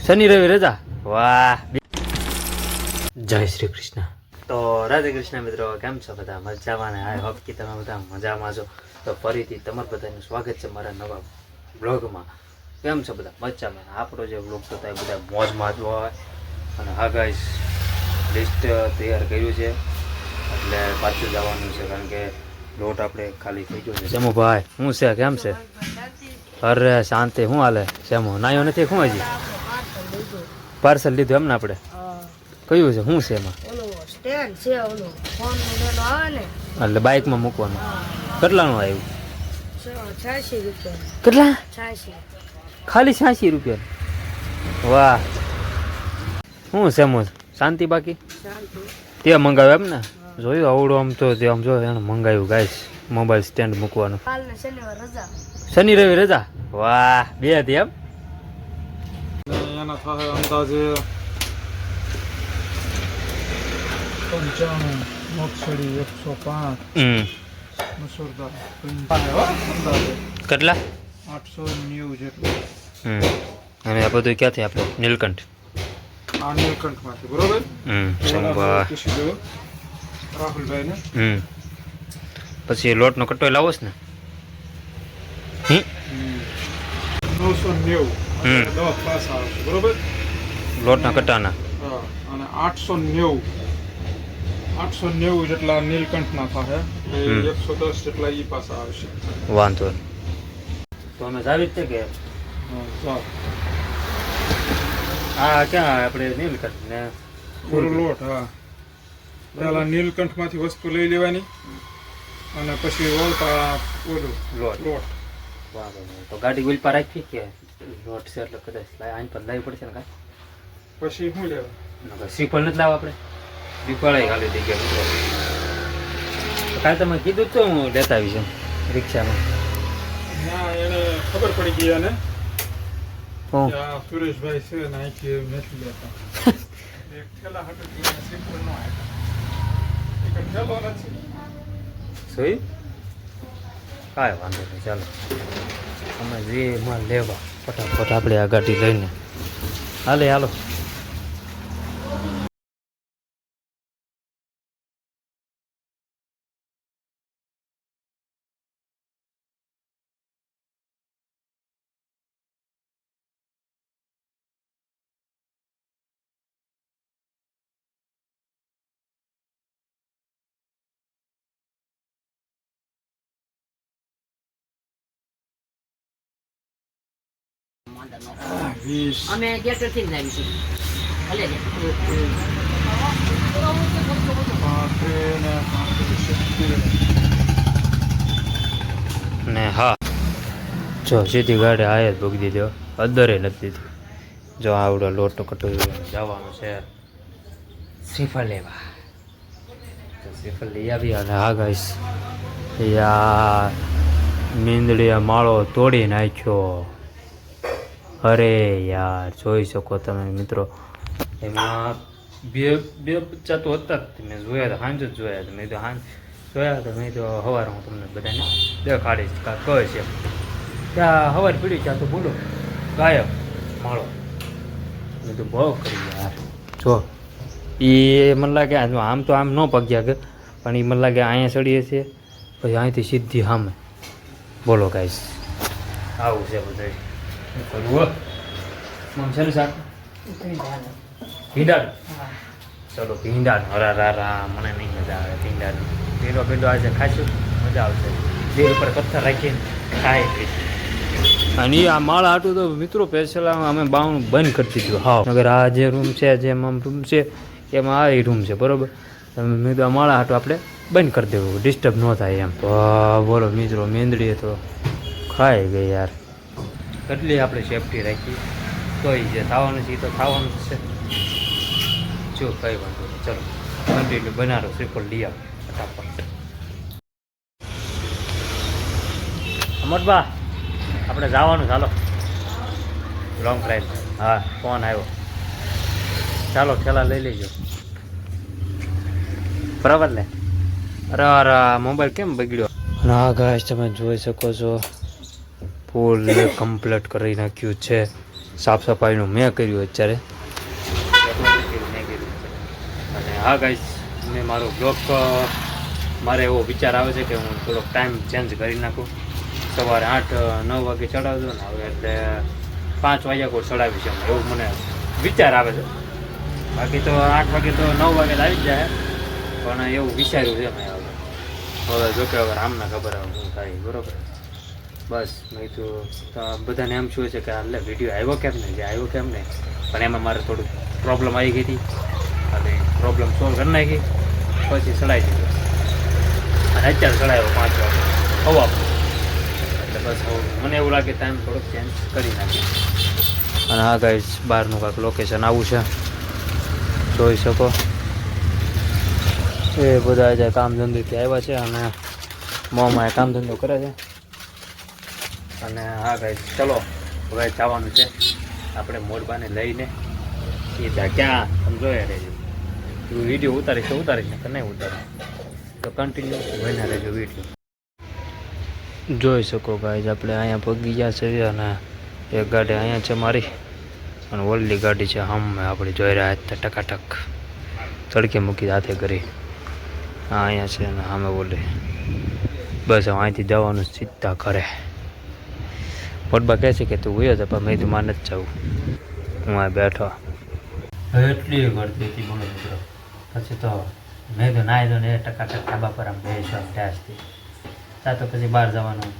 શનિ રવિ રજા. વાહ, જય શ્રી કૃષ્ણ. તો રાધે કૃષ્ણ મિત્રો, કેમ છો બધા? મજામાં ને? આઈ હોપ કે તમે બધા મજામાં છો. તો ફરીથી તમારું બધાનું સ્વાગત છે મારા નવા બ્લોગમાં. કેમ છો બધા? મજામાં. આપણો જે બ્લોગ થતા એ બધા મોજમાં જ હોય. અને હા ગાઈસ, લિસ્ટ તૈયાર કર્યું છે એટલે પાછું જવાનું છે, કારણ કે લોટ આપણે ખાલી થઈ ગયો છે. શેમુ ભાઈ શું છે? કેમ છે? અરે શાંતિ. શું હાલે શેમુ? નાયો નથી શું? હજી પાર્સલ લીધું એમને? આપણે કયું છે? શું છે એમાં? એટલે બાઇકમાં મૂકવાનું. કેટલાનું આવ્યું? 86 રૂપિયા. કેટલા? 86. ખાલી 86 રૂપિયા? વાહ. શું છે એમ? શાંતિ બાકી? તે મંગાવ્યું એમ ને? જોયું આવડું આમ તો તે આમ જો એને મંગાવ્યું ગાઈસ, મોબાઈલ સ્ટેન્ડ મૂકવાનું. શનિ રવિ રજા. વાહ, બે હતી એમ? એના થાય અંદાજે 95, મોક્ષડી 105, મસૂરદાર અંદાજે કેટલા? 890 જેટલું. અને આ બધું ક્યાંથી આપણે? નીલકંઠ. આ નીલકંઠમાંથી બરોબર. રાહુલભાઈ ને પછી લોટનો કટ્ટો લાવો છે ને? 990 10 પાસ આવશે બરોબર. લોટના કટ્ટાના. હા, અને 890 જેટલા નીલકંઠના થાય. 110 જેટલા ઈ પાસા આવશે. વાંધો નહીં. તો અમે જાવી જ છે કે હા ક્યાં આપણે નીલકંઠ ને પૂરો લોટ. હા, પેલા નીલકંઠમાંથી વસ્તુ લઈ લેવાની અને પછી વળતા ઓલું લોટ. વાંધો નહીં. તો ગાડી ઓઇલ પર રાખી કે લોટ છે એટલે કદાચ આઈન પર લાવવી પડશે ને કાંઈ? પછી શું લેવા? શ્રીફળ નથી લાવવા આપણે? શ્રીફળ ખાલી થઈ ગયા મિત્રો. કાંઈ તમે કીધું તો હું લેતા આવીશ એમ રિક્ષામાં. ના, એને ખબર પડી ગઈ અને સુરેશભાઈ છે ને અહીંથી નથી લેતા. એક ઠેલા હતું શ્રીફળ નો આવ્યા, એક ઠેલો નથી. જોઈ? કાંઈ વાંધો નહીં, ચાલો અમે જે માલ લેવા ફટાફટ આપણે આ ગાડી લઈને હાલો. અમે ગેટર થી જ આવીશું. ભલે ને હા, જો સીધી ગાડી આયે જ ભોગી દીધો, અદરે નથી દીધી. જો આવડો લોટો કટો જવાનું છે શ્રીફળ લેવા. શ્રીફળ લઈ આવી. અને હા ગાઈસ, યાર મીંદડીએ માળો તોડી નાખ્યો. અરે યાર, જોઈ શકો તમે મિત્રો, એમાં બે બચ્ચા તો હતા જ. મેં જોયા હતા, સાંજ જ જોયા હતા. મેં તો સાંજ જોયા હતા. મેં તો સવારે હું તમને બધાને દેખાડીશ કહે છે ત્યાં સવાર પીડી ત્યાં તો બોલો ગાયબ માળો. મેં તો બહુ કરી યાર. જો એ મને લાગે આમ તો આમ ન પગ્યા કે, પણ એ મને લાગે અહીંયા ચડીએ છીએ પછી અહીંથી સીધી સામે. બોલો ગાઈસ, આવું છે બધું. કરવું છે ને શાક ભીંડાનું. ચલો ભીંડાનું. હરા મને નહીં મજા આવે ભીંડાનું. ભીંડો આજે ખાઈશું, મજા આવશે. દિલ ઉપર પથ્થર રાખીને ખાઈ. અને આ માળા હાટું તો મિત્રો સ્પેશિયલ અમે બાવણું બંધ કરી દીધું. હા, અગર આ જે રૂમ છે, જેમ આમ રૂમ છે એમાં આ રૂમ છે બરોબર. મેં તો આ માળા હાટું આપણે બંધ કરી દેવું, ડિસ્ટર્બ ન થાય એમ. તો બોલો મિત્રો, મેંદડીએ તો ખાઈ ગઈ યાર. કેટલી આપણે સેફટી રાખી તો જે થવાનું છે એ તો થવાનું જ છે. જો કઈ વાંધો નહીં, ચલો કન્ટિન્યુ બનારો શ્રીફળ લઈ આવો ફટાફટ. અમરબા આપણે જવાનું, ચાલો લોંગ ડ્રાઈવ. હા, ફોન આવ્યો. ચાલો ખેલા લઈ લેજો બરાબર ને? અરે મોબાઈલ કેમ બગડ્યો? ના ગાઈસ, તમે જોઈ શકો છો ફૂલ કમ્પ્લીટ કરી નાખ્યું છે. સાફ સફાઈનું મેં કર્યું અત્યારે અને હા ગાઈસ મેં મારો બ્લોગ મારે એવો વિચાર આવે છે કે હું થોડોક ટાઈમ ચેન્જ કરી નાખું. સવારે 8-9 વાગે ચડાવજો ને હવે એટલે 5 વાગ્યા કોઈ ચડાવી છે એવું મને વિચાર આવે છે. બાકી તો 8 વાગે તો 9 વાગે આવી જ જાય પણ એવું વિચાર્યું છે મેં હવે જોકે હવે રામને ખબર આવે શું થાય બરોબર. બસ મેં તો બધાને એમ શું છે કે એટલે વિડીયો આવ્યો કેમ નહીં જે આવ્યો કેમ નહીં પણ એમાં મારે થોડુંક પ્રોબ્લેમ આવી ગઈ હતી અને પ્રોબ્લેમ સોલ્વ કરી નાખી પછી ચડાવી દીધો અને અત્યારે ચડાવ્યો 5 વાગે હવા એટલે બસ મને એવું લાગે ટાઈમ થોડોક ચેન્જ કરી નાખી. અને હા ગાઈસ બહારનું કાંઈક લોકેશન આવું છે જોઈ શકો. એ બધા જે કામ ધંધોથી આવ્યા છે અને મોમાં કામ ધંધો કરે છે. અને હા ભાઈ ચલો હવે જવાનું છે આપણે મોરબાને લઈને સીધા ક્યાં તમે જોયા રહેજો. વિડીયો ઉતારીશ તો ઉતારીશ ને કે નહીં ઉતારીશ તો કન્ટિન્યુ બન્યા રહેજો વિડીયો. જોઈ શકો ગાઈઝ આપણે અહીંયા પગી ગયા છે અને એક ગાડી અહીંયા છે મારી અને ઓલી ગાડી છે હમ આપણે જોઈ રહ્યા હતા ટકાટક તડકે મૂકી હાથે કરી. હા અહીંયા છે ને સામે બોલે બસ અહીંથી જવાનું સીધા ઘરે. મોટબા કહે છે કે તું ગયો છે પણ મેં તું માન જ જાઉં હું આ બેઠો. એટલી ગળતી હતી બોલો મિત્રો પછી તો મેં તો નાહી દો ને એ ટકાટક ધાબા પર આમ બેસવા ટેસથી ત્યાં તો પછી બહાર જવાનું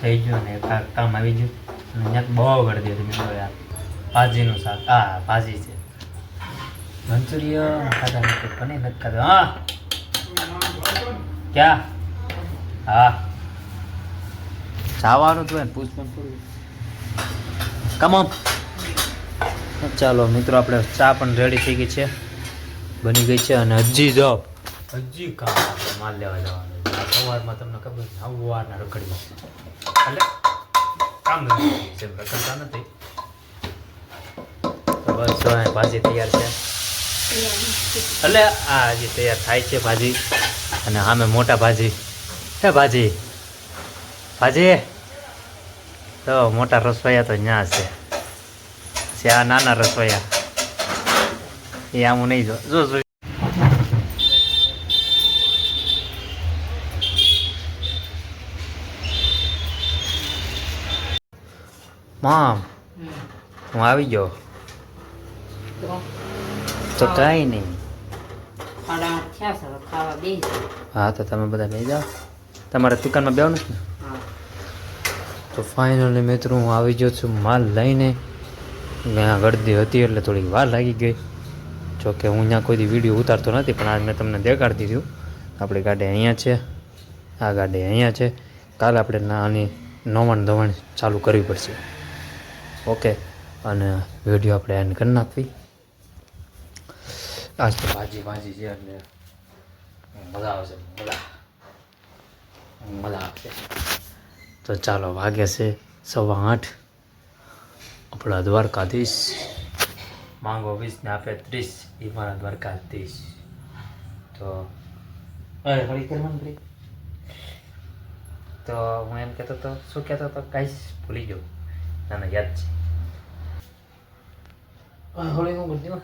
થઈ ગયું ને કામ આવી ગયું અને ત્યાં બહુ ગળતી હતી. મેં યાર ભાજીનું શાક હા ભાજી છે મંચુરિયન ખાતા નથી પનીર નથી ખાતા. હા ક્યાં હા જવાનું હતું પૂછવાનું થોડું કમ. ચાલો મિત્રો આપણે ચા પણ રેડી થઈ ગઈ છે બની ગઈ છે અને હજી કામ આપણે માલ લેવા જવાનું સવારમાં તમને ખબર સવારના રખડી એટલે કામ છે રખડતા નથી. તો બસ ભાજી તૈયાર છે એટલે આ હજી તૈયાર થાય છે ભાજી અને આમે મોટા ભાજી હે ભાજી તો મોટા રસોઈયા તો ત્યાં છે આ નાના રસોઈયા એ આમ નહીં જો મામ હું આવી ગયો તો કાંઈ નહીં. હા તો તમે બધા લઈ જાઓ તમારા દુકાનમાં બેવ નથી ને. તો ફાઇનલી મિત્રો હું આવી ગયો છું માલ લઈને. ત્યાં ગળદી હતી એટલે થોડીક વાર લાગી ગઈ જોકે હું ત્યાં કોઈ વિડીયો ઉતારતો નથી પણ આજ મેં તમને દેખાડી દીધું. આપણી ગાડી અહીંયા છે આ ગાડી અહીંયા છે. કાલે આપણે આની નવાણ ધોવાણ ચાલુ કરવી પડશે ઓકે અને વિડીયો આપણે એન્ડ કરી નાખવી. આજ તો ભાજી છે એટલે મજા આવશે મજા આવશે. તો ચાલો વાગે છે 8:15 આપણા દ્વારકાધીશ માંગો 20 ને આપે 30 એ મારા દ્વારકાધીશ. તો હળી કરવાનું ભાઈ તો હું એમ કહેતો હતો શું કહેતો હતો કાંઈ ભૂલી ગયો તને યાદ છે હળી હું બોલજો.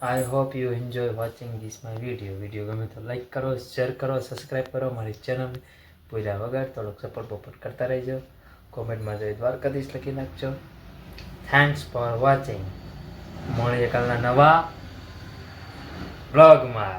I hope you enjoy watching this my video ગમે તો લાઈક કરો શેર કરો સબસ્ક્રાઈબ કરો મારી ચેનલ પૂજા વગર થોડોક સપોર્ટ કરતા રહેજો. કોમેન્ટમાં જઈ દ્વારકાધીશ લખી નાખજો. Thanks for watching. મળીએ કાલના નવા બ્લોગમાં.